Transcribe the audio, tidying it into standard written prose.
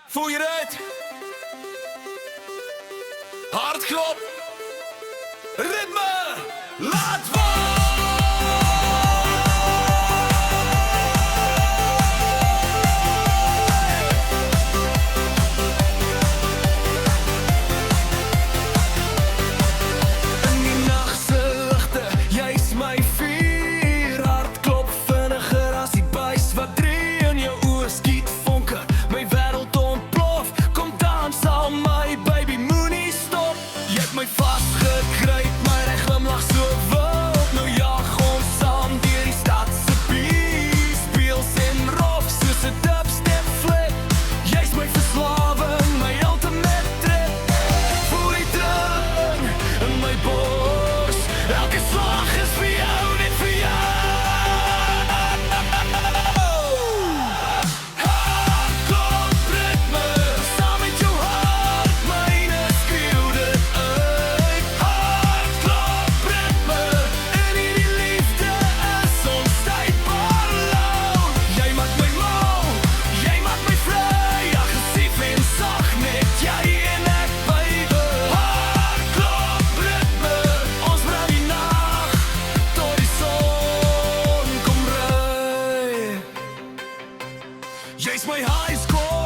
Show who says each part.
Speaker 1: Voel je het? Hartklop. Ritme. Laat in die nachtse lichte, jy is my vuur. Hartklop vinniger as die buis wat drie in jou oë skiet vonke. My wêreld ontplof, kom dans al my baby, moenie stop. Jy het my vasgekruip, my reg glimlag so wild. Nou jag ons saam deur die stad se bies. Speels en rock soos 'n dubstep flick. Jy's my verslawing, my ultimate trip. Voel die drang in my bors. Elke slag is vir jou, net vir jou. Hartklop ritme, saam met jou hart, myne skreeu dit uit. Hartklop ritme, en hierdie liefde is onstuitbaar loud. Jy maak my mal, jy maak my vry, aggressief en sag, net jy en ek, baby. Hartklop ritme, ons brand die nag, tot die son kom ry. Jy's my high score.